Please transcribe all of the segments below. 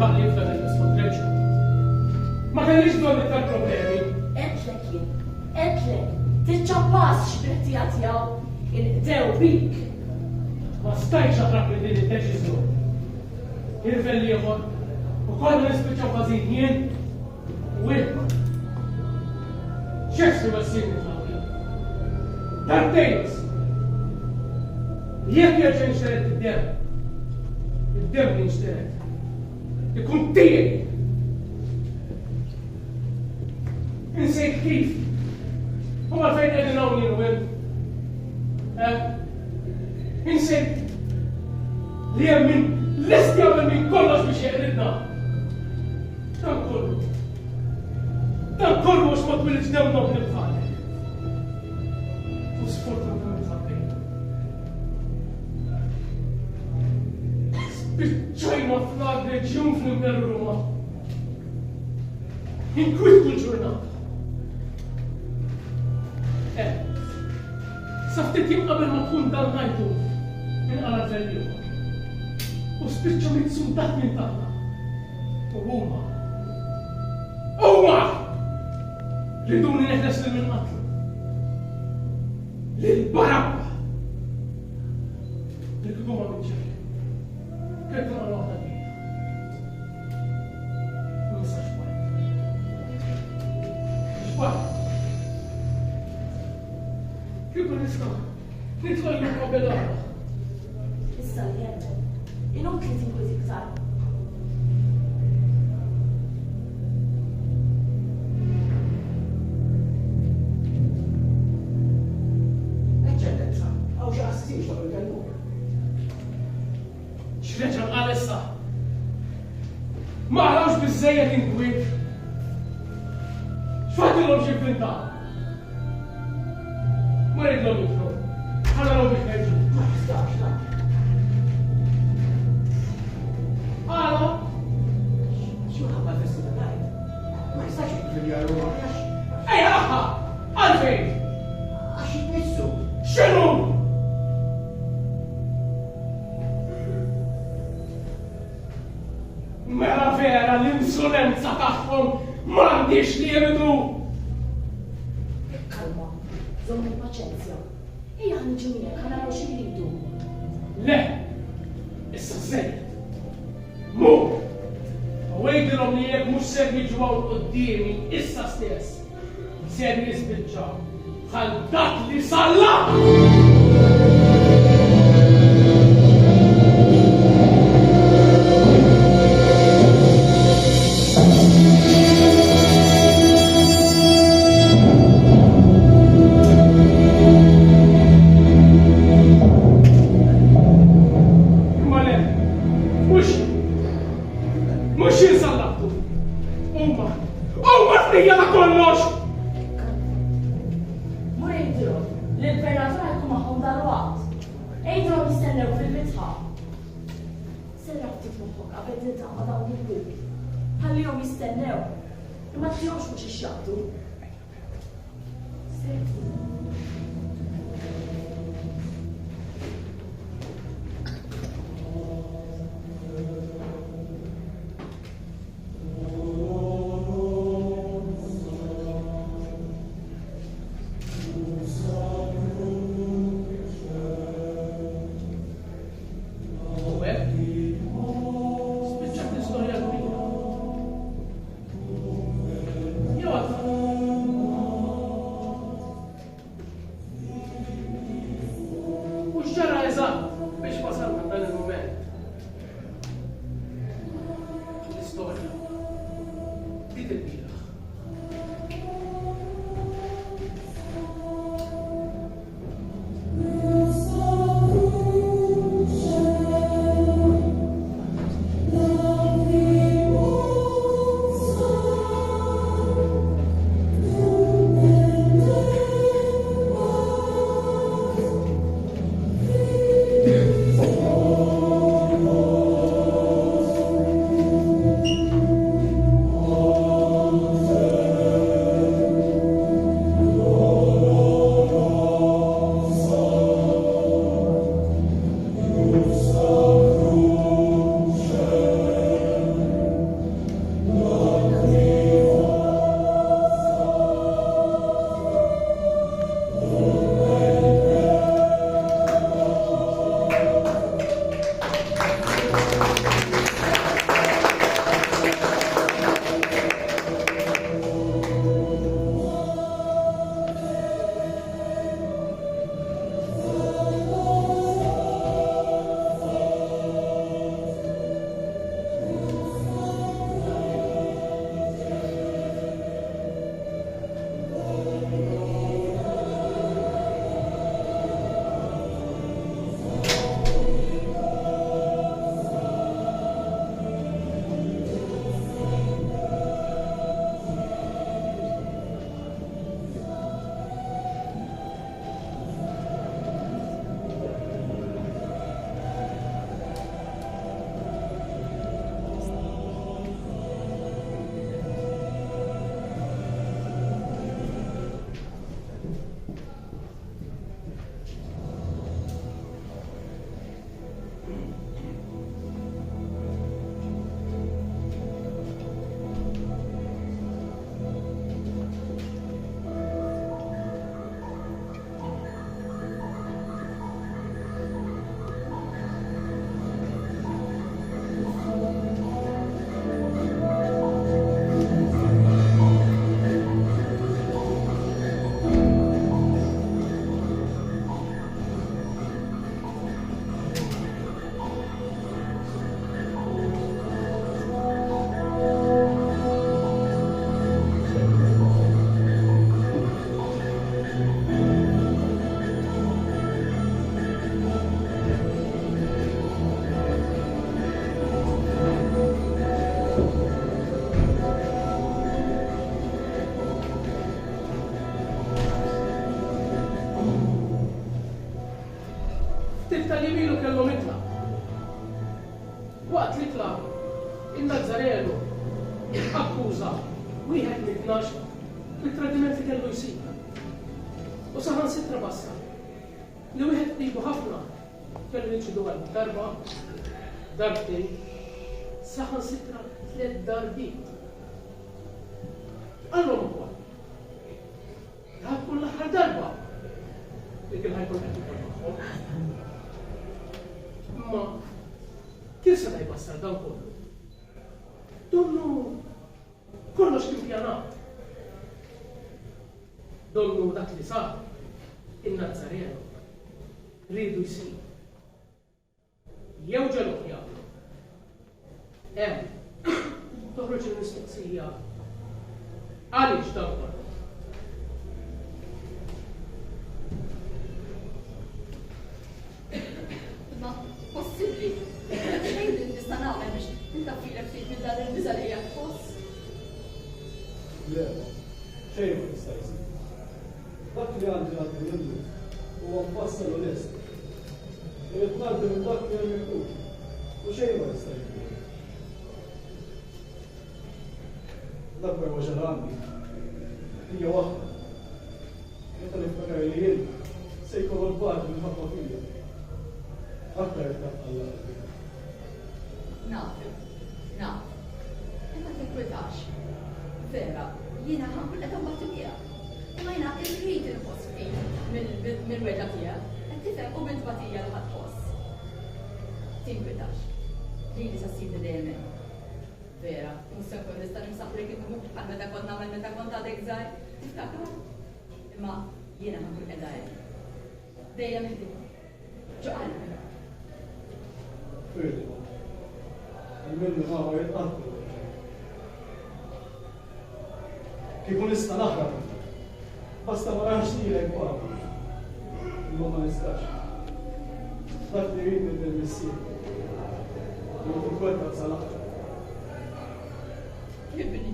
taqli f'dan il-disfotreċu. Ma kellix dwar tal-problemi. Etlek jien, etlek, tiċċappas x'biħtija tiegħu il-qdew bik. Ma stajtx atraq li din id-deċiżjoni. Jirvel ieħor u kollha nispiċċaw ħażin jien u ilma. X'eħsi wassini tagħmel? Dantejs! Jekk jerġa' nxteret id-dem li nxteret, ikun tiegħi. Insejt kif? Huma fejn qegħdin hawn jien u insejt li hemm min lesti jagħmel minn kollox biex jeqridna. Dan kollu mhux ma twilidx dew nobni bħalek. U sfortunatament ħabbejn. Spiċċajna fl-ar reġjun fl-Imperu Ruma. Inkwit kull ġurnata. Sa ftit jiem qabel ma tkun dan ngħidu inqala l-ieħor. U spiċċaw mitsuntat minn tagħna. U huma riduni neħles li minn qatlu. Lil Barabba. Li kieku ma minċek. Kieku ma l-waħda kbira. Nisa xbajt. Xbajt. Kieku nista' nitħollu qabel għara. Issa li jemmen, inutli tinkwit iktar. X'reġa' nqal issa? Ma għarawx biżżejjed inkwit. X'fadilhom xi kwintal? Ma rridlhom jidħlu. Ħanarhom biex nerġgħu. Ma jistax nagħmel. Għala? X'hu ħabba fis-sena ngħid? Ma jistax jidħlu jaru għax. Ejja aħħa! Għalfejn? Għax jitmissu. X'inhu? Mela vera l-insolenza tagħhom m'għandix liemitu. Kalma, żommu paċenzja. Ejja ħniġu miegħek ħanaraw xi jridu. Le, issa żejjed. Mu! U ngħidilhom li jekk mhux ser jiġu hawn qudiemi issa stess. Ser jispiċċaw bħal dak li salla! li kellhom itla. Waqt li tla, il-Nazzarenu akkuża wieħed mit-tnax li-tradimenti kellu jsir. U saħansitra bassa li wieħed qiegħu ħafna kellu jinċidu għal darba, darbtejn, saħansitra 3 darbiet. Għallhom ukoll. Ħadkun l-aħħar darba li kien ħajkun qed ikun magħhom. Ma kif se jbassar dan kollu? Donnu kollox kien pjanat. Donnu dak li sar in-Nazzarenu rridu jsir. Jew ġelhom jagħmlu. Hemm toħroġ il-mistoqsija għaliex dan kollu? Ma possibbli. Xejn li nista' nagħmel biex intaffilek ftit minn dan il-biża li hija tħoss. Le, xejn ma jista' jsir. Dak li għandi għaddi minnu huwa mfassal onest. Irid ngħaddi minn dak li hemm miktub u xejn ma jista' jsir. Dak huwa xi għandi hija waħda. Meta niftakar li jien se jkollu l-bagħad minħabba fija. Aktar jtaqqa' Naf. Imma tinkwetax. Vera, jiena ħankun qed nbagħti tiegħek. Imma jiena irrid inħoss fik mill-weġa tiegħek. Qed tifhem u bil-tbatija li ħadħoss. Tinkwetax. Lili sa ssibni dejjem hekk. Vera, mhux se nkun nista' nimsaħħlek intu bħal meta kont nagħmel meta kont għadek żgħir. Tiftakar? Imma jiena ħankun qiegħda hekk. Dejjem ħdiem. Ġo qalbi. Firdi, il-minni ma jitqatlu. Kieku nista' naħrab, basta ma raħx nilek babu. Imma ma nistax. Dak li rrid minn il-missier. Jien tinkwetta sal-aħħar. Jibni.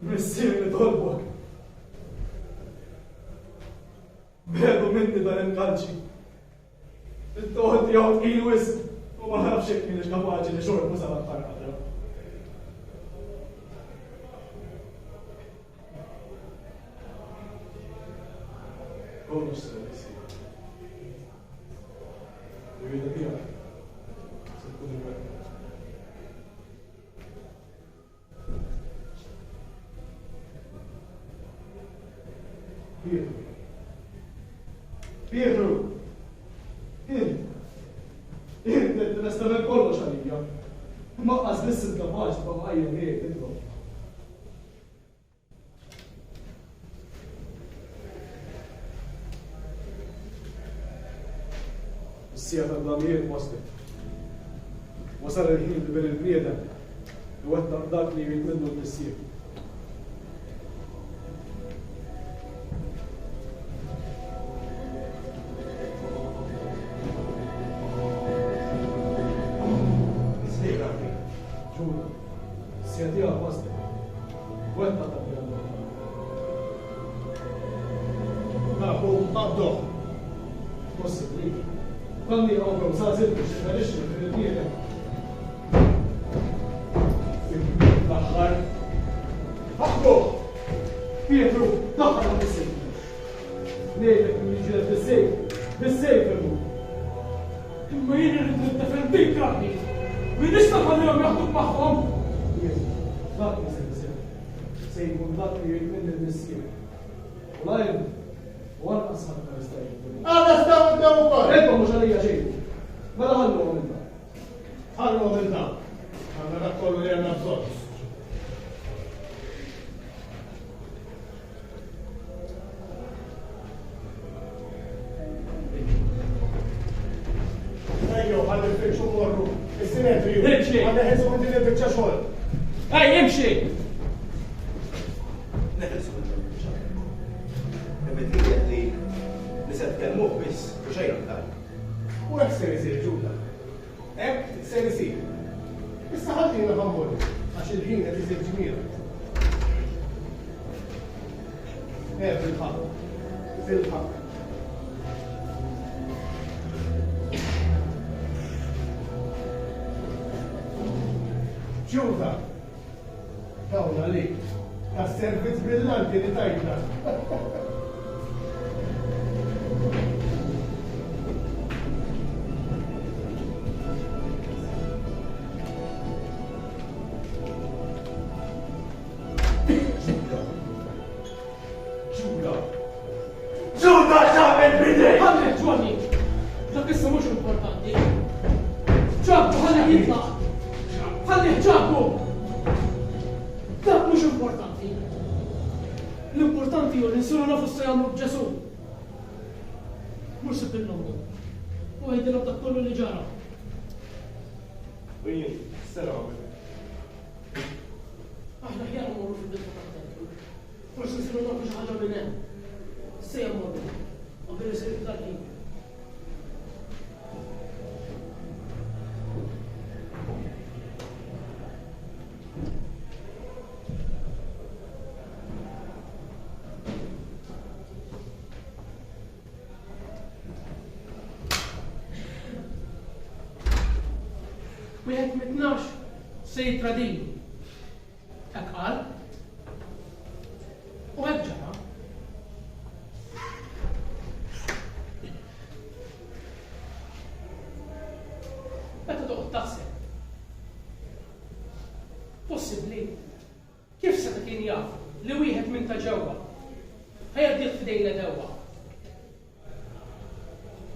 Missier li tolbok. Bedu minni dan il-kalċi. Il-toħod jgħod kien wisq u ma nafx hekk kienx kapaċi li xorbu sal-aktar ħadra. Kollox se jsir. Irridu tiegħek se tkun il-wekka. Pietru! Jien t-nestamen kollox għalija. Maqqas biss il-kapaċ ta' maqajja miegħek intom. Is-sija tal-damijiet waslet. Wasal il-ħin li bil il-bniedem li wettaq dak li jrid minnu l-missier. qabduh. Possibbli. Konni għawgħu sa' zilbux, għalix fil-bieta. Daħħar. Ħaħduh! Pietru, daħħar ma' bis-sejf. Nejlek miġġiet bis-sejf. Bis-sejf immu. Imma jien irid niddefendik rabbi. Min nista' ħallihom jaħduk magħhom. Dak ma se jsir. Se jkun dak li jgħid minn il-miskien. U lajn, u għanqas ħadd ma jista' jgħid. Għadha staw id-dew ukoll. Rebba mhux għalija xejn. Mela ħalluhom inta. Ħallu minn dan. Għandna dak kollu li għandna bżonn. Ejjo, ħalli l-fiċċu morru. Is-sinetri. Imxi. Għandna ħesu minn din il-fiċċa xogħol. Ej, imxi! Neħelsu minn il-ġa. Li nised kelmuh biss, u xejn aktar. U hekk se jsir ġuda. Hekk se jsir. Issa ħallina ħammur għax il-ħin qed isir ġmiel. Fil-ħaq. Fil-ħaq. ġuda. Dawna li. Tas-servizz brillanti li tajna. Ġuda ġabel bidej! Ħalli ġwani! Dak issa mhux importanti. ġabbu ħalli jitlaq. ħalli ġabbu! Dak mhux importanti. L-importanti hu li nsiru nafu se jagħmlu b'Ġesu. Mhux sibbillhom. U għajdilhom dak kollu li ġara. U jien, s-sena għamil. Aħna ħjar mmorru fil-bitma tat-tempju. Forsi nsiru nafu xi ħaġa minn hemm. Se jammorru. Qabel isir iktar ħin. Wieħed mit-tnax se jitradini. Hekk qal. U hekk ġara. Meta toqgħod taħseb. Possibbli. Kif seta' kien jaf li wieħed minn ta' ġewwa ħajaddih f'dejna dewwa.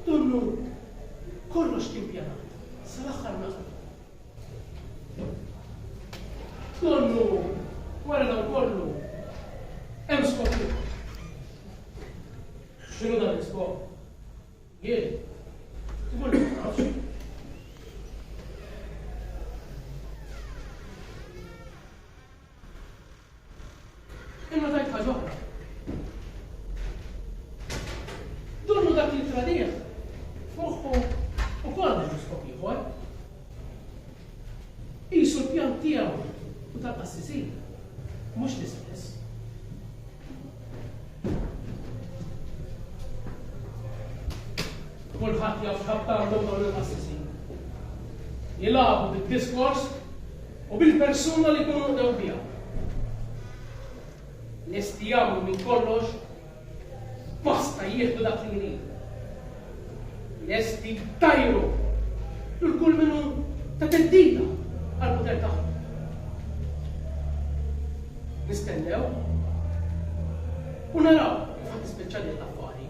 Dunnu kollox kien pjanat. Sal-aħħar naqra. Donnu, wara dan kollu, hemm skopju. X'inhu dan l-iskop? Jien, tqul li ma nafx. Imma tajt ħaġa oħra. Donnu dak li tradih, moħħu ukoll għandu skop ieħor. Qisu l-pjan tiegħu u tal-qassissin, mhux l-istess. Kulħadd jaf x'ħabta għandhom dawn il-qassissin. Jilagħbu bid-diskors u bil-persuna li jkunu qdew biha. Lesti jagħmlu minn kollox basta jieħdu dak li jrid. Lesti jtajru l-kull minnhom ta' teddida għal-poter tagħhom. Nistennew u naraw kif ħadd ispeċjali l-affari.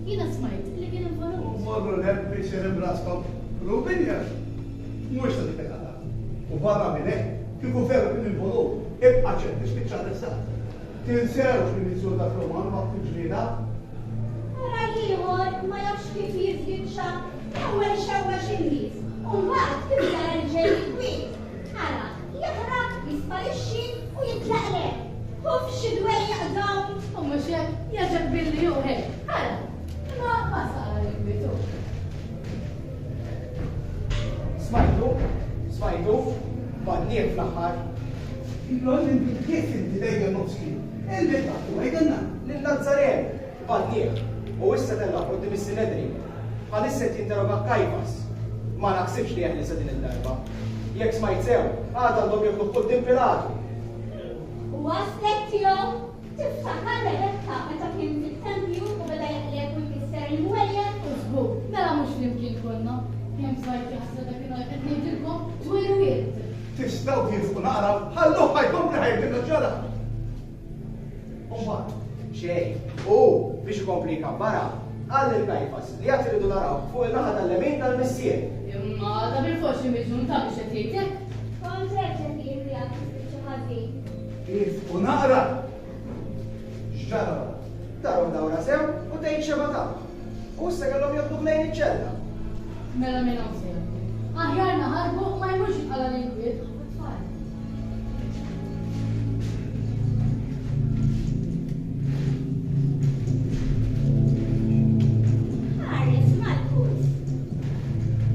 Jiena smajt li kien involut. Morru l-heb biex jirim raskom. Rubinja, mux ta' dipekata. U barra minnek, kiku veru kien involut, ibqa ċerti spiċċa l-istat. Tinsewx li nizur ta' Roman waqt il-ġlida? Ara ieħor ma jafx kif jiżgitxa, ewwel xewwa x'innies, u mbagħad kif jara l-ġej kwiet. Ara, jaħraq, jisparixxi u jitlaqlek. U f'xi dwejja dawn. U mhux hekk, jaġeb billi hu hekk. Ara, ma sara l-kwitu. Smajtu, badniek fl-aħħar. Il-għolli kif inti dejja nofski? Il-betta, għajdanna. Lil-Nazzaren, badniek. U issa tella qoddim is-Sinedri. Bħalissa jinteroga Kajfas. Ma naħsibx li jeħli sa din id-darba. Jekk smajt sew, għadha għandhom jieħdu qoddim Pilatu. U għaslek tiegħu tiftakar Rebekka meta kien fit-tempju u beda jaħlek u jkisser il-mwejjer. Użgur, mela mhux flimkien konna. Kemm żgħir jaħseb dak il qed ngħidilkom twejru jiet. Tistaw tifku naqra, ħallu ħajkompli ħajbdilna ġara. Umbat, Xej, u biex ikompli kabbara, għall il-Kajfas li għat iridu naraw fuq il-naħa tal-lemin tal-missier. Imma da bil-forsi miġnun ta' biex qed jgħidlek. Kontrek ġendir li għad tispiċċa ħażin. tifku naqra. Xġara. Darom dawra sew u tgħid xeba tagħha. U issa kellhom jobdu lejn iċ-ċella. Mela minn hawn sejja. Aħjar naħarbu ma jmurx bħala l-inkwiet. Ħares mal-kurs.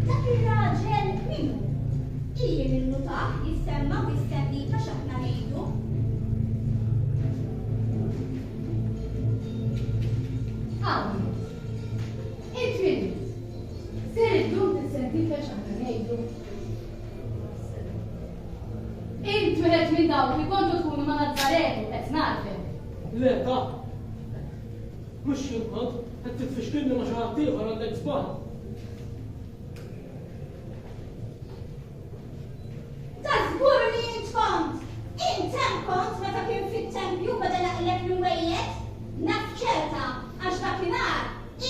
Dak ir-raġel minnu. Ijiem il-mutaħ jissemma u jissemmika x'aħna ngħidu. Għawni. Il-twin. Ser id-dum tissendika x'aħna ngħidu. Intu wieħed minn dawk li kontu tkunu ma' Nazzaret qed narfem. Le, ta' mux jinkont, għed titfixkilni ma xaħat ieħor għandek zbal. Ta' żgur li int kont. Intem kont meta kien fit-tempju beda laqlek l-wejjed. Naf ċerta għax dakinhar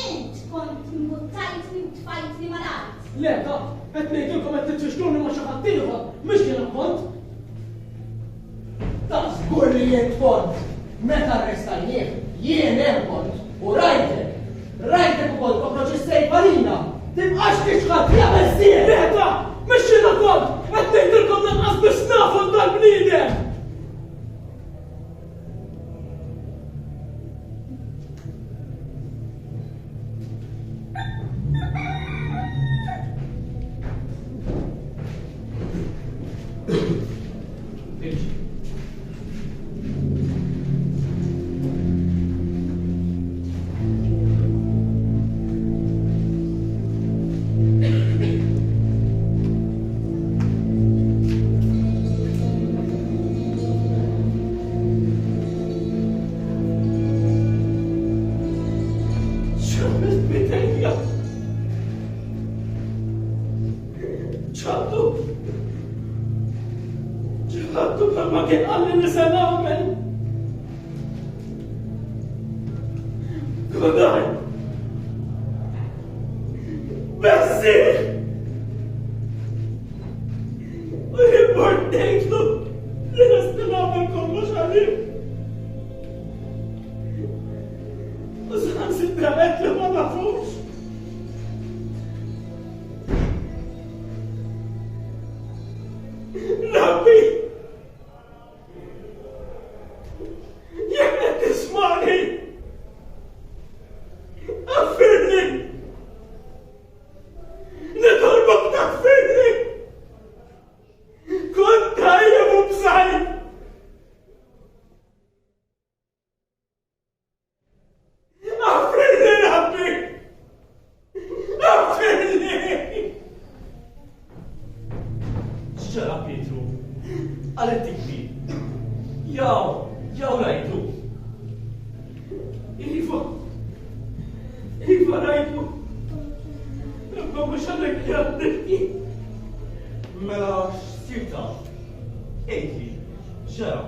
int kont mbuttajtni u tfajtni mal-art. Le, ta' għed nejdilkom għed titfixkilni ma xaħat ieħor, mux jena kont. Ta' żgur li jien kont. Meta arrestajnieh, jien hemm kont u rajtek ukoll toħroġ palina. Tibqax tixħad jagħmel sieħ. Le, ta' mux jena kont, għed nejdilkom lanqas biex nafu tal-bniedem. ċaddu bħalma kien għalli nisa nagħmel. Kodaj! Bessi! U jibbordejtlu li nista nagħmel kollox għalim. U san sittramet li ma nafux. Rabbi! Jekk qed tismani! Affirni! Nitolbok taffirni! Kont tajjeb u bżajr! Affirni, Rabbi! Affirni! X'ġara Pietru? Għalet tikbi. Jaw rajtu. Iva rajtu. Imma mhux għalek jgħaddilki. Mela x'sirta? Ejli, x'ġara?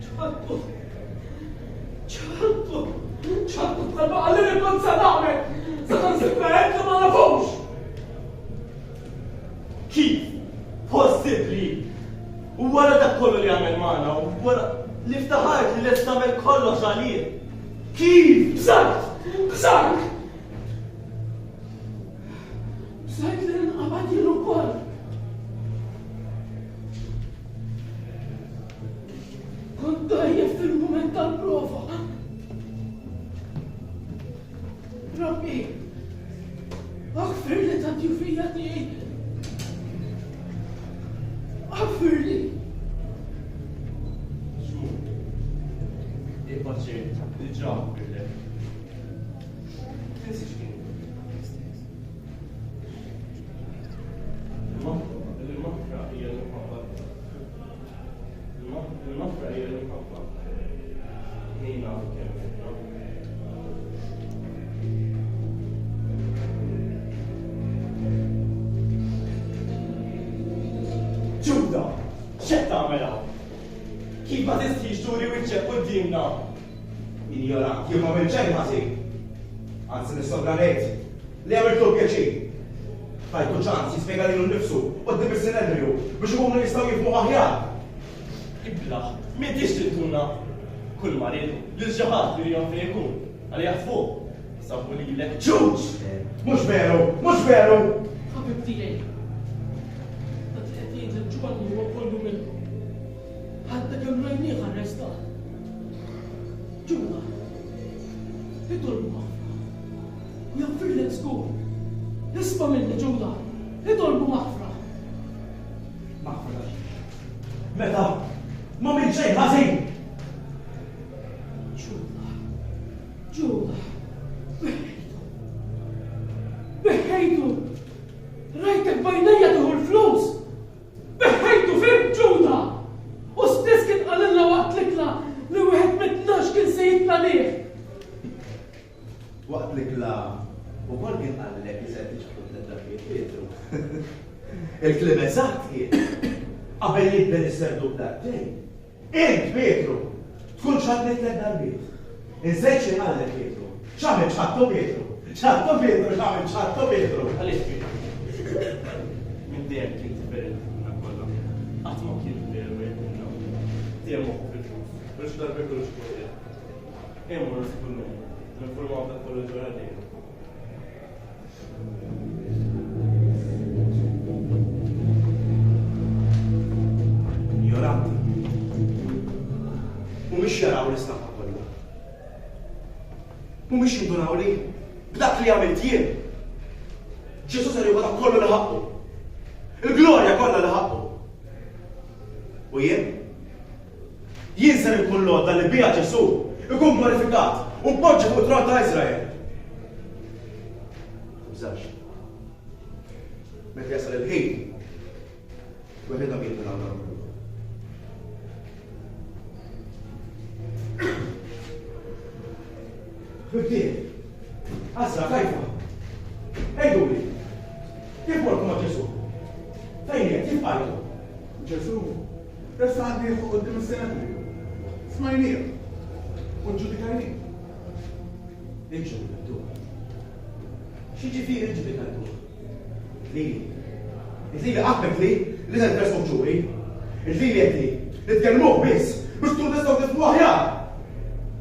ċaddu Tal-baqa li kont sa nagħmel, sa konsekvent li ma nafux. Kif? Possibbli? U wara dak kollu li għamel magħna, u wara li ftaħart li lest tagħmel kollox għalih. Kif? Bżajt li nqabad jilu wkoll. Kont dajjef fil-mument tal-prova. Rabbi, aghfir li ta' djufija tiegħi. Aghfir li. Xmu? Paċent, diġà għaffirlek. Tinsi x'kien? Il-mafra hija l-mafra. Il-mafra hija l-mafra. Ħina kemm. Ġuda, x'qed tagħmel hawn? Kif ma tistix turi wiċċek qudiemna? Ignorant, jien ma bil-ġej ħażin. Anzi nissogranejt li għamiltu pjaċir. Tajtu ċans jispjega lilu nnifsu qudiem is-Sinedriju biex ikunu jistgħu jifhmu aħjar. Iblaħ, m'intix tintuna kull marid lil xi ħadd li jom fejn ikun għal jaħtfu. Sabu lilek ġuġ! Mhux veru! Ħabib tiegħi. Dak li qed jinżel ġwanni huwa kollu minnu. Ħadda kemm rajnieh arrestat. Ġuda, idolbu maħfra. Jaffirlek żgur. Isma' minni Ġuda, idolbu maħfra. Maħfra. Meta ma minn xejn ħażin. Ġuda, beħħejtu. Rajtek bajnejja tieħu l-flus. Beħħejtu fim Ġuda. U stess kien qalilna waqt l-ikla li wieħed mit-tnax kien se jitla lih. Waqt l-ikla ukoll kien qallek li se tiġbdu t-tetrafiet Pietru. Il-kliem eżatt kien qabel jibda is-serdu b'daqtejn. Int Pietru tkun ċadlet l-darbiet. Inżejt xi qallek Pietru. X'għamel ċadtu Pietru? X'għamel ċadtu Pietru? Għaliex Pietru. Minn dejjem kien differenti minn kollha. Qatt ma kien veru jekk dejjem moħħu fil-flus. Biex darbi kollox kien. Hemm mor skun l-informaw ta' kollu ġara dejjem. Ignoranti. Mhumiex jaraw l-istampa kollha. Mhumiex jindunaw li b'dak li għamilt jien. Ġesu ser jibgħat kollu li ħaqqu. Il-glorja kollha li ħaqqu. U jien ser ikun lodda li bija Ġesu ikun glorifikat u poġġi fuq tron ta' Iżrael. Mżax. Meta jasal il-ħin, weħedhom jindunaw l-għamlu. Fibtien, għazza, kajfa? Ejdu li, kif morkum ma' Ġesu? Fejn jgħet, kif għajdu? Ġesu, resta għandi fuq qudiem is-Sinedriju. Smajnieh u ġudikajnieh. Iġġudikajtu. Xi ġifieri iġġudikajtu? Li qabbek li se tresqu ġuri. Il-li qed li tkellmuh biss biex tkun tistgħu tifhmu aħjar.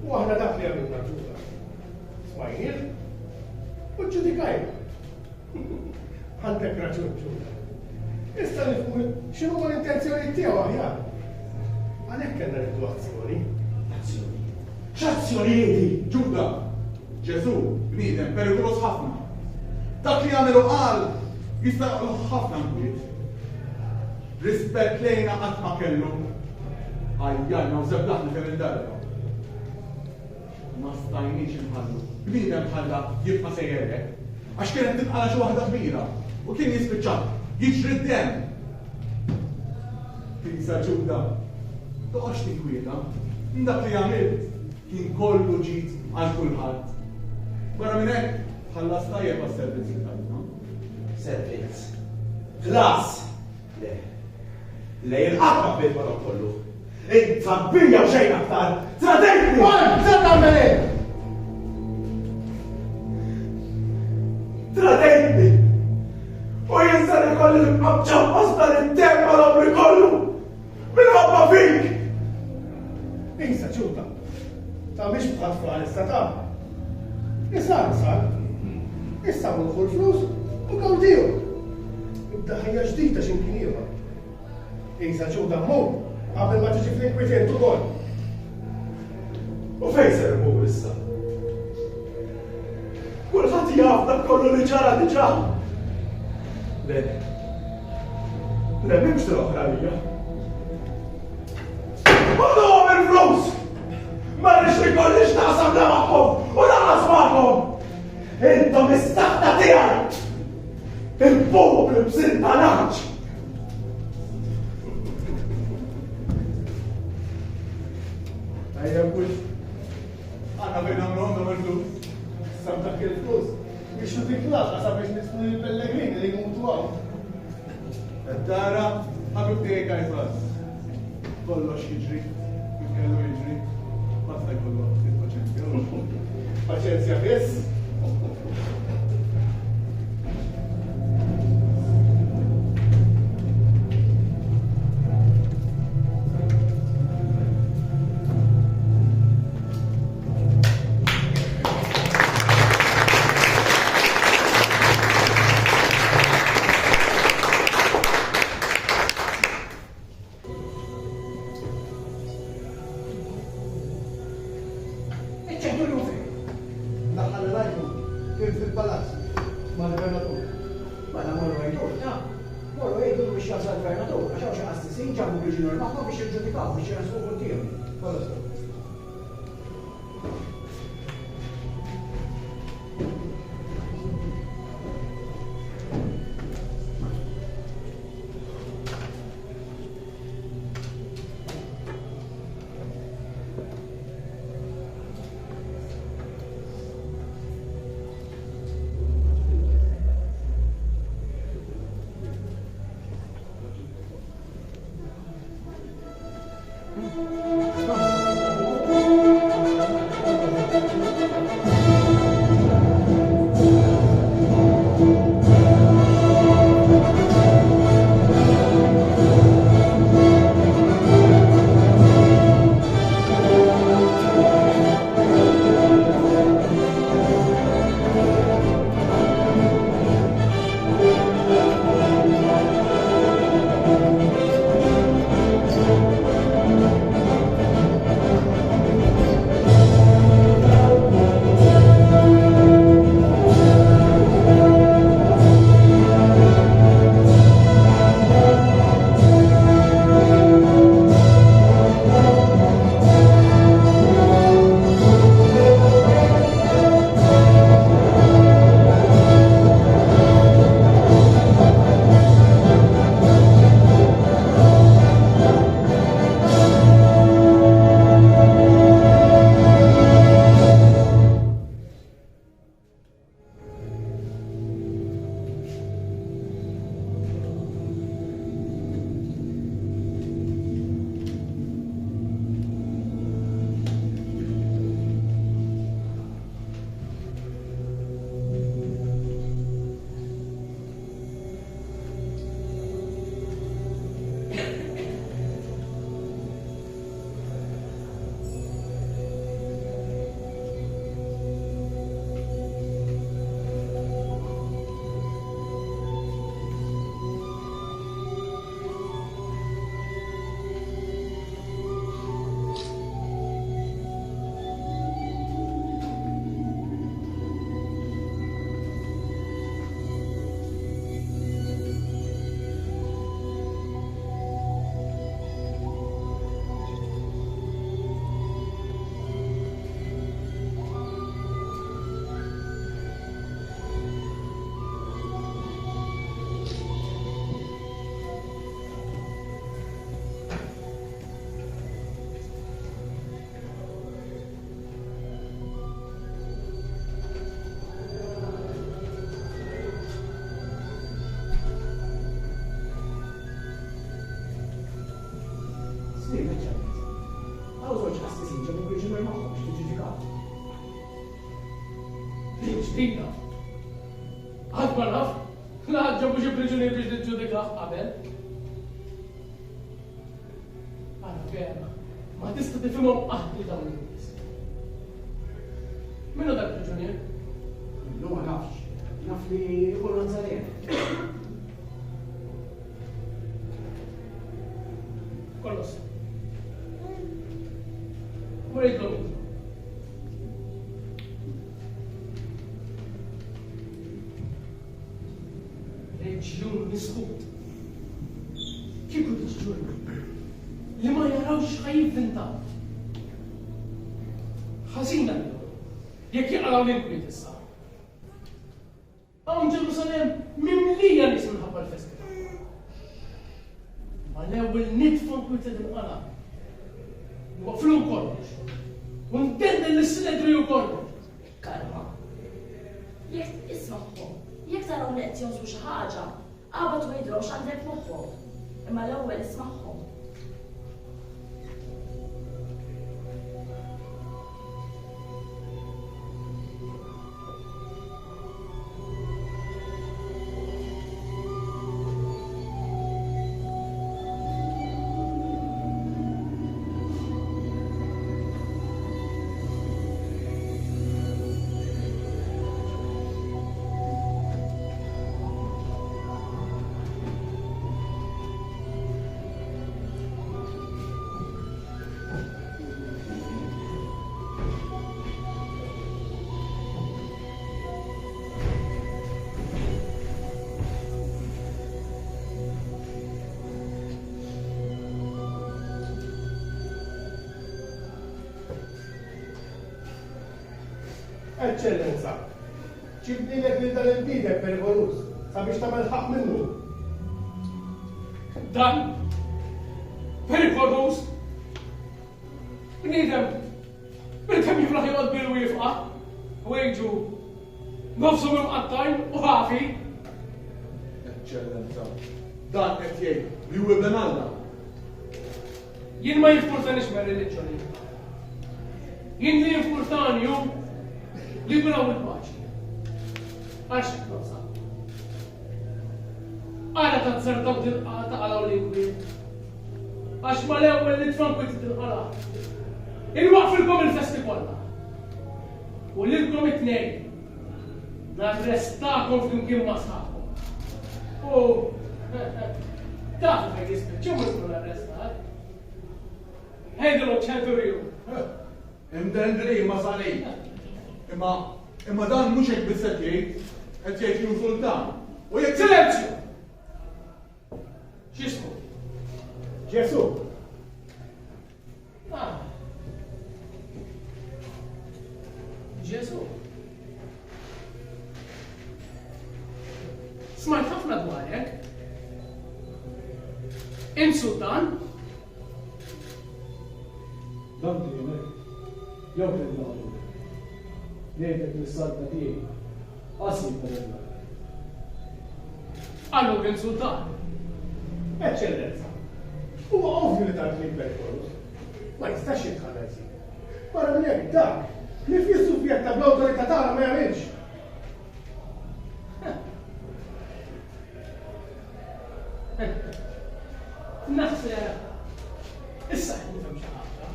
U aħna dak li għamilna Ġuda. Smajnieh u ġudikajna. Għandek raġun Ġuda. Issa nifhmu x'inhuma l-intenzjoni tiegħu aħjar. Għalhekk kellna rridu azzjoni. Azzjoni? X'azzjoni li? Ġuda, Ġesu, bniedem perikolus ħafna. Dak li għamilu qal jista' jaqlu ħafna nkwiet. Rispett lejna qatt ma kellu. Għajjajna u żeblaħna kemm il-darba. Ma stajniex inħallu. Bniedem bħalla jibqa' sejjerek. Għax kienet tibqa' xi waħda kbira u kien jispiċċa jiġri d-dem. Tisa Ġuda, toqgħodx tinkwieta. Dak li għamilt kien kollu ġid għal kulħadd. Barra minn hekk ħallas tajjeb għas-servizzi tagħna. Servizz. Klas. Le il-qatma bejn wara kollu. Intrabbija u xejn aktar. Tradejtni! Se tagħmel hekk! tradejtni. U jinsa li kolli l-mqabġabba star il-tempa l-omri kollu. Min-ħobba fik! Insa ċuta. Ta' biex bħat fl issa ta' issa sar. Issa mluħu l-flus u kawdiju. Ibda ħajja ġdida ximkien ieħor. Insa ċuta mu qabel ma tiġi fl-inkwitent ukoll. U fejn ser imur issa? Kulħadd jaf dak kollu li ġara diġà. Le. Le m'hemmx l-oħra lija. Għadhom il-flus! Ma rridx li kollix naqsam la magħhom u naqas magħhom! Intom is-saħħa tiegħi! Il-poplu b'sintanaġġ! Ejja kull. Għanna bejn għamrondom il-flus. Samtak il-flus. Biex nutik laqa sa biex nismu il-pellegrini li jmutu għaw. Tara, għabib tiegħi kajfas. Kollox jiġri, kif kellu jiġri. Basta jkollu paċenzja. Paċenzja biss. Daħħal rajtu kien fil-palazz mal-gvernatur. Mela morru għajdur, ta' morru għajdur biex jasal gvernatur, għaxaw xie assisin ġabu bieġinur maħħom biex jirġudikaw biex jirasmu kuntiju. Palazz. Stop. ma naf. La ġabu xi priġunier biex niġġudikaħ qabel. Ara vera, ma tista' tifhimhom aħli dawn in-nies. Minnu dak priġunier? No ma nafx. Naf li jkollu nżarien. Kollos. Murejtlhom intru. Reġjun miskut. Kieku tiġġurni li ma jarawx ħajjivvintaw. Ħażina lilhom jekk jaqraw l-inkwiet issa. Hawn Ġerusalemm mimlija nies minħabba l-festival. Ma l-ewwel nitfa nkwiet tinqala. Waqflhom kollox. U ntendel l-Sinedriju kollox. Karma. Jekk ismagħhom, jekk taraw li qed jonsu xi ħaġa, qabad ma jidhirux għandek moħħhom. Imma l-ewwel ismagħhom. Eccellenza, ċibdilek li dal-intidek perikolus, sabiex tamel ħaq minnu. Dan perikolus bniedem bil-kemm jifraħ joqgħod bil-wifqa u jiġu nofsu mimqattajn u ħafi. Eċċellenza, dan qed jgħid li hu ibn Alla. Jien ma jimpurtanix ma' reliġjoni. Jien li jimpurtani hu li braw il-paċi. Għax nofsa. Għara ta' t-sartaw t-għalaw l-inkwiet. Għax ma l-ewwel li t-fankwiet t-għala. Il-waqfilkom il-festivalna. U l-ilkom it-nej. Narrestakom fl-imkien ma' sħakom. U tafu fej jisbet, ċemu jismu l-arrestat? Ħejdu ċenturju. Imdendri ma sali. Imma dan mhux hekk biss qed jgħid, qed jgħid li hu sultan. U jekk Silenzju! X'ismu? Ġesu, Ġesu. Smajt ħafna dwarek. Sultan? Dan tiegħek, jew kien Nejtek l-salta tiegħi, qasmi per-rebla. Allura Sultan. eccellenza, huwa ovvju li dak li perikolus. Ma jistax jitħalles. Barra minn hekk dak li fissu fjetta bl-awtorità tagħna ma jagħmilx. Naħseb issa nifhem xi ħaġa.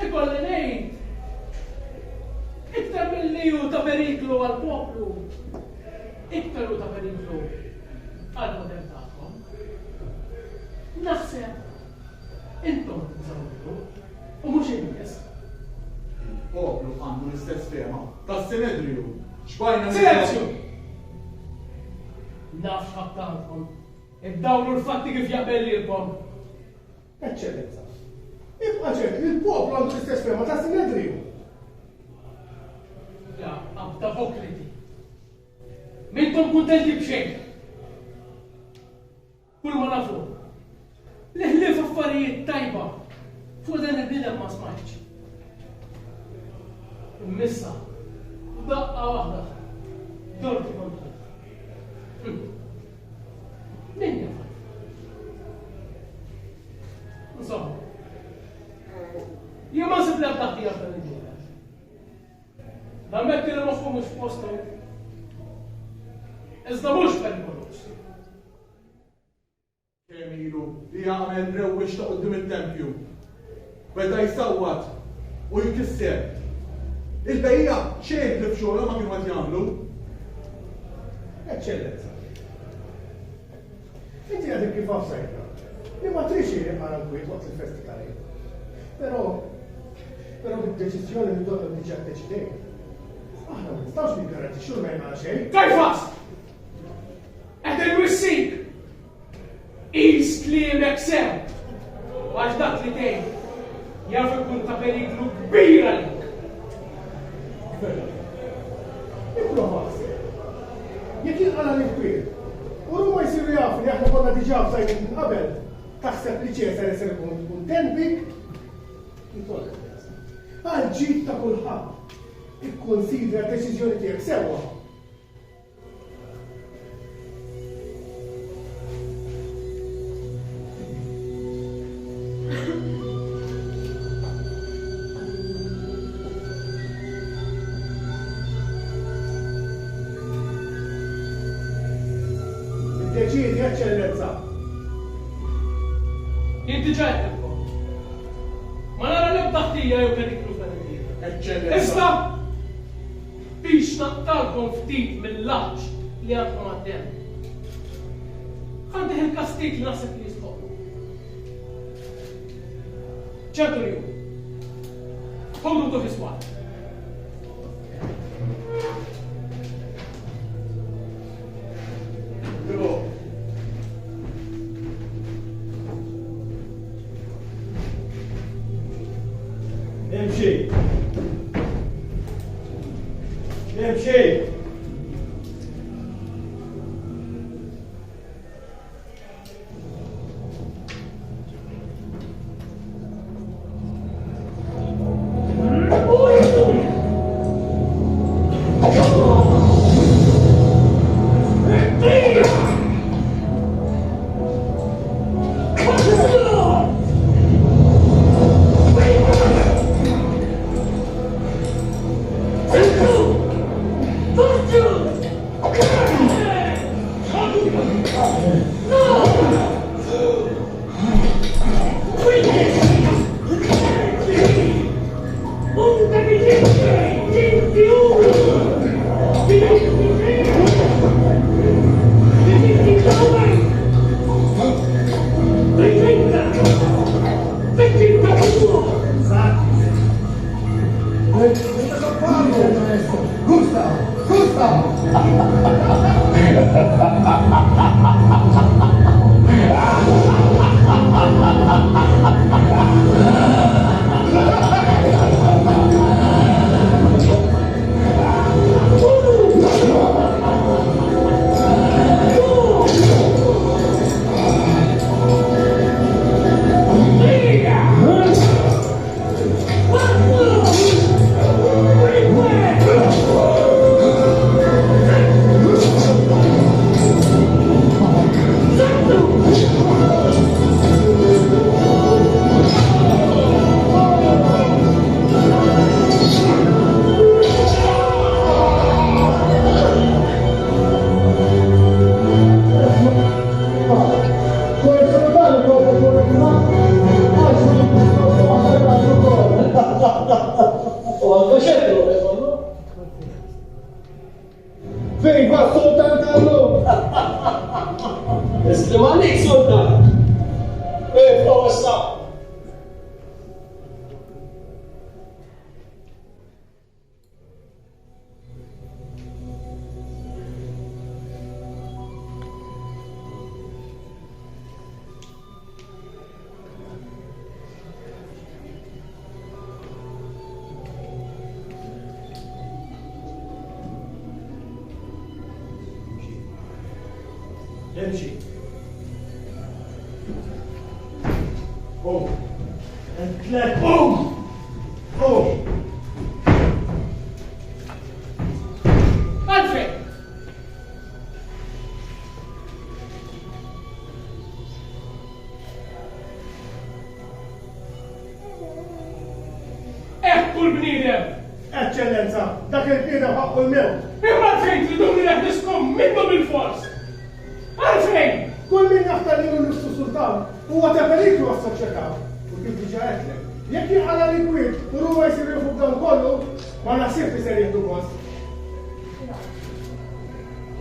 Ikolli ngħid iktar milli hu ta' periklu għall-poplu, iktar hu ta' periklu għall-modell tagħhom. Naħseb intom tiżawwdu u mhux in-nies. Il-poplu għandu l-istess fehma tas-Sinedriju. Xbajna Silenzju! Naf x'ħabtankom. Iddawru l-fatti kif jaqbellilkom. Eccellenza, ibqa' ċert li l-poplu għandu l-istess fehma ta' Sinedriju. Ja, abda fokriti. Mintom kuntenti b'xejn. Kull ma nafu. Liħlif affarijiet tajba fuq dan il-bidem ma smajtx. Immissa, daqqa waħda, dorti kontra. Min jafar? Insomma, jien ma nsib li għabdaħti għabda l-ġura. Nammetti li moħħu mux postu, Iżda mhux perikolus. Kemm ilu li jagħmel rewwix ta' quddiem it-tempju. Beda jsawwat u jkisser. Il-bejja xejn li f'xogħla ma kienu qed jagħmlu. Eċċellenza. Inti għadek kif għafsajta. Li ma trixi li ma rankwiet waqt il-festivali. Pero bid-deċizjoni li donna diġa deċidej. Aħna ma nistawx niggarantixxu ma jmara xejn. Kajfas! Qegħdin wissik! Qis kliemek sew! Għax dak li tgħid jaf ikun ta' periklu kbir għalik. Nipprova jekk jinqala li kbir. U huma jsiru jafu li aħna konna diġà f'sajn minn qabel, taħseb li ċesar isir ikun kuntent bik? Jitolka. Għal ġid ta' kulħadd ikkonsidra d-deċiżjoni tiegħek sewwa. Deċidi, eċċellenza. Inti ġajtek. Ma nara l-ebda ħtija jew periklu f'dan. Eċċellenza. Issa biex naqtalkom ftit mill-laċ li għandkom għaddem. Għandih il-kastik li naħseb li jistħollu. ċenturion. Ħollu tu fiswat. Emxi. Emxi. Emxi. Oh. Entlek. Oh! Oh! Alfred! Ekku l-bnidem! Eccellenza, dak il-bnidem ħakku l-mew. Imma fejn triduni neħdiskom minnu bil bil-fors. Għalfejn! Kull min jaħtar li l-Nifsu Sultan huwa ta' periklu għas-soċjetà. U kif diġà għedlek, jekk jinqala li kwid u huwa jsir fuq dan kollu, ma naħsibx ser jieħdu gost.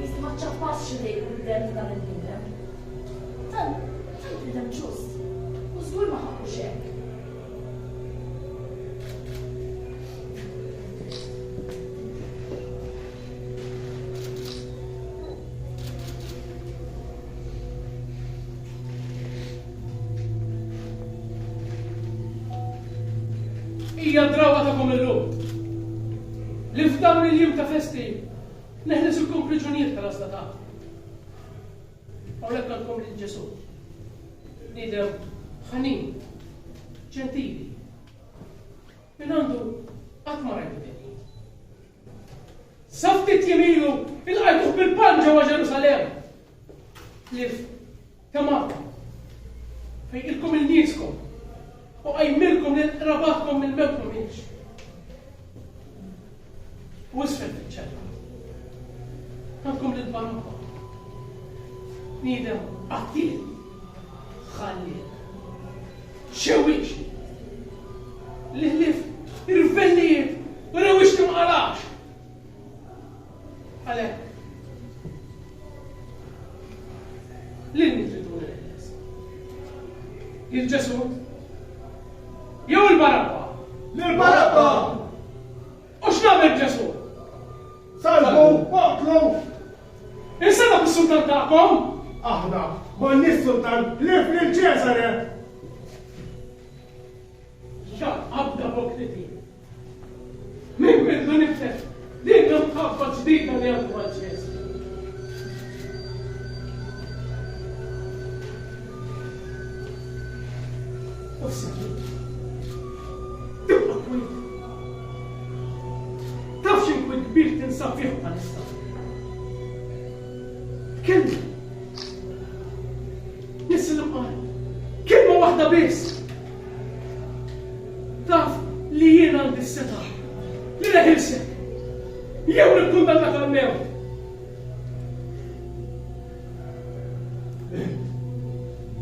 Jist ma ċappas xidej l-dem dan il-bidem. Tan bidem ġust. U żgur ma ħaqqu xek. Hija drawa tagħkom illum. Li f'dawn il-jiem ta' festi neħlesulkom priġunier tal-astatat. Hawnhekk għandkom lil Ġesu. Nidem ħanin, ġentili. Min għandu qatt ma rajtu tieni. Sa ftit jemilu ilqajtuh bil-pan ġewwa Ġerusalem. Li f'Tamata fejn ilkom il-nieskom u għajmilkom li rabatkom mill-mewt ma minx. U isfel fil-ċella. Għandkom li d-barabba. Nidem għattil. Xallil. Xewix. Liħlif. Irvellijiet. U rewixti ma għalax. Għalek. L-inni tridu l-għles. Il-ġesut. Jew il-barabba. Lil-Barabba! U x'nagħmel Ġesu? Salbu, waqtlu! Insana bis-sultan tagħkom? Aħna, ma nis-Sultan, lif lil-Ċesare! Ja, abda boktiti. Min bidu niftet, din nħabba ġdida li għandu għal-ċes. U s-sakit. Tibqa kwit. Tafx inkwit kbir tinsab fih bħalissa. Kelma. Nissilem qal. Kelma waħda biss. Taf li jien għandi s-seta. Li neħilsek. Jew nikkundanna tal-mewt.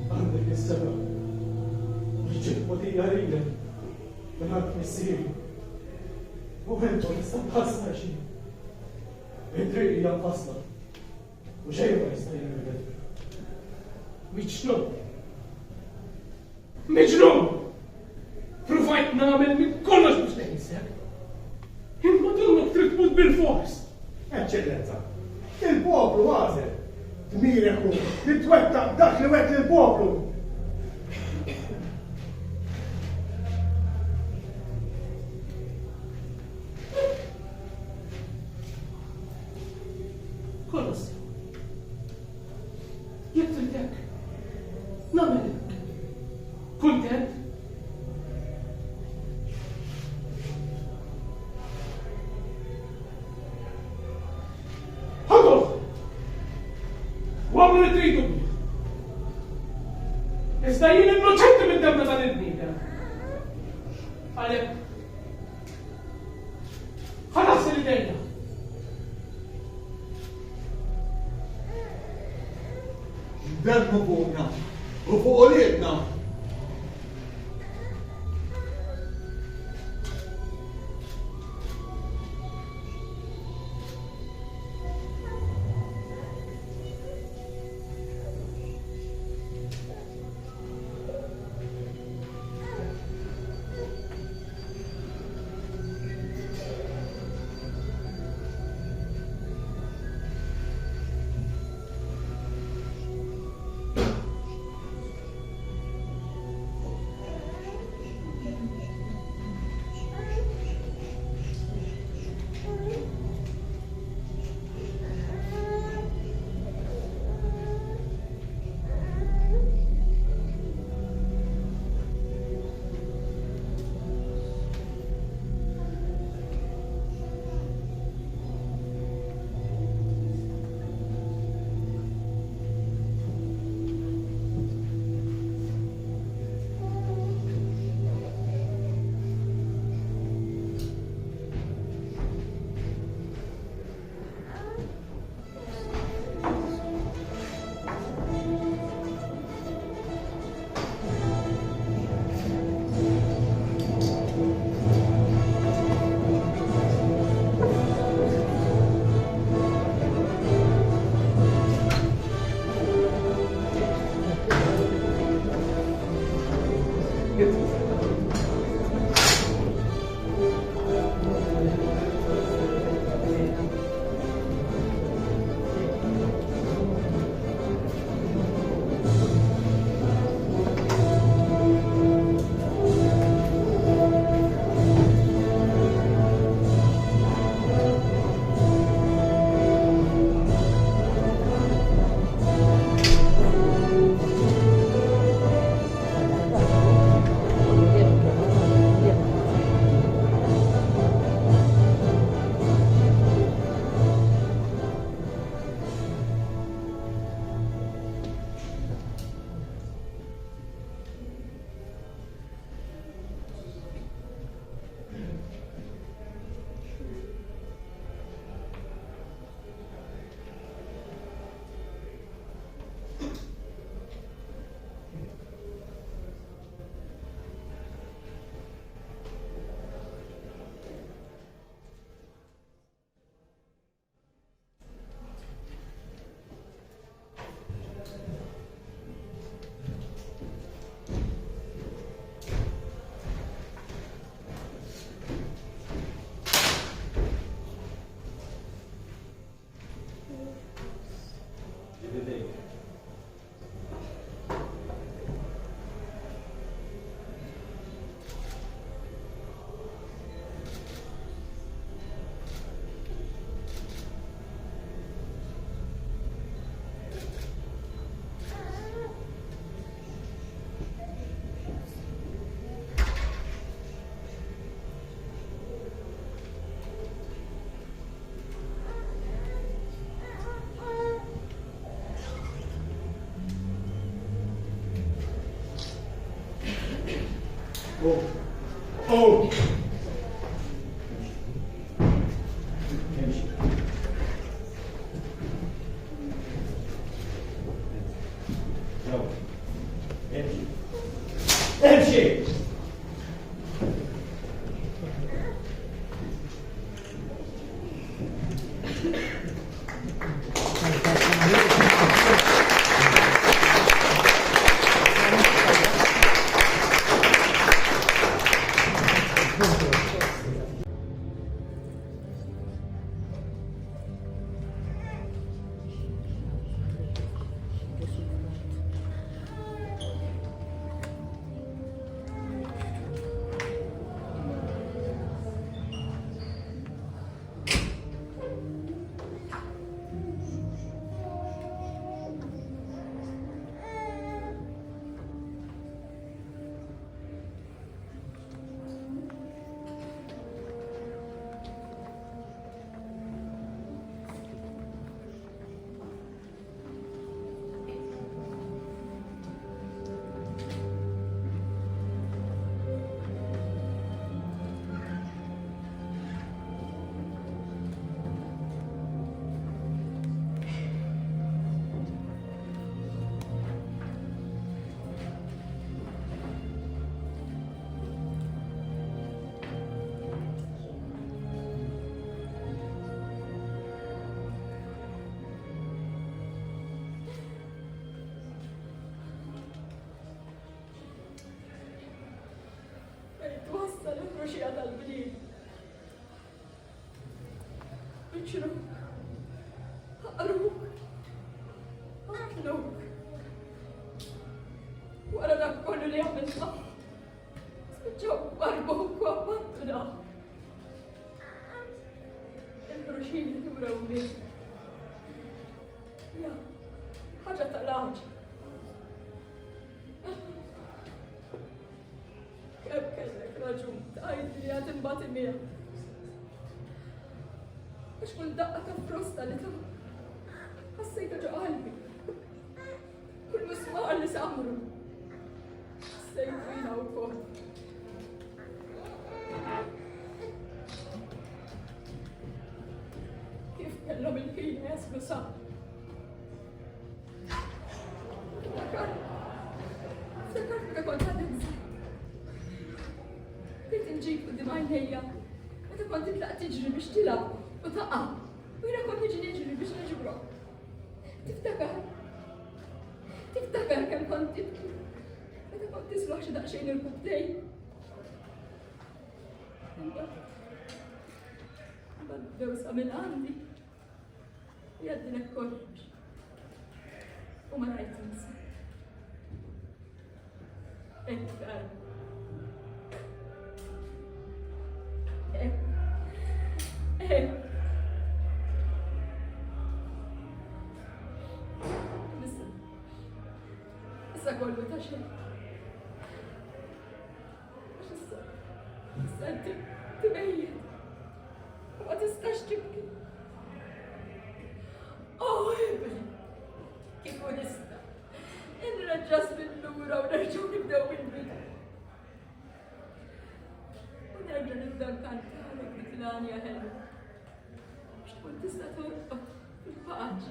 Għandek is-seba. Ġil-podija rilek. Minħat missiri. U għentu nistan ħasna xie. Id-driq hija mfassla. U xejn ma jista' jinbidel. Miġnun. Miġnun! Provajt nagħmel minn kollox biex neħilsek. Imma dunnok trid tmut bil-fors. Eċċellenza, il-poplu għażel. Tmirek hu li twettaq dak li wett il-poplu. Kollox. Jekk tridek. Nagħmelek. Kuntent? Ħodol! Għamlu li tridu bih. Iżda jien innoċenti minn demna tal-ibnida. Għalek. ħalas il-idejna. Dermu fuqna u fuq olietna. Oh! امشي. توصل الرشيد البليد بشرب أروك أحلوك وأنا كل اللي عملته جو أربوك وأبطنا الرشيد تبروني يا حاجة تلاج كيف كذلك رجل تأيد لي تنبطمية مش كل دقة فرصة لتو حسيت جو قلبي كل مسمار اللي سأمره حسيت فينا وكون كيف كلم الحين يسمو صار افتكرت انك كنت هتنسى كنت نجيك قدام عينيا انت كنت تلاقي تجري مش تلعب وتقع وانا كنت نجي نجري مش نجبره تفتكر كم كنت تبكي انت كنت تسمع شي دقشين الكبتين بتدوسها من عندي يدنا كلش وما رايت تنسى انت فعلا ايه لسه كله تشهد لسه انت تبين وما تسقاش تبكي ابني كيف ونسنا اننا نجاز بالنورة ونرجع نبدأ من البداية ونرجع نبدأ كان كانك مثلان يا هلا مش كنت سترقب في الفاج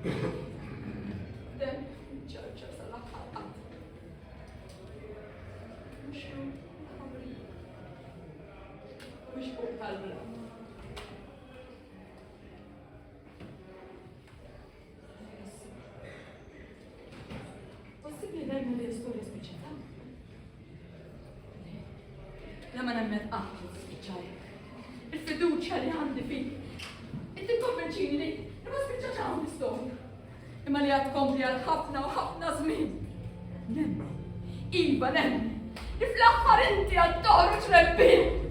Dem ċarċar sal-aħħar qatt. Mhux hu ħamri. Mhux fuq tal-bla. Possibbli nemmen li l-istorja spiċċata? La ma nemmen qatt spiċċajek. Il-fiduċja li għandi fik. Inti konvinċini li ma spiċċax hawn l-istorja. Imma li għad kompli għal ħafna u ħafna żmien. Nemmen, iva nemmen, li fl-aħħar inti għad toħroġ rebbieħ.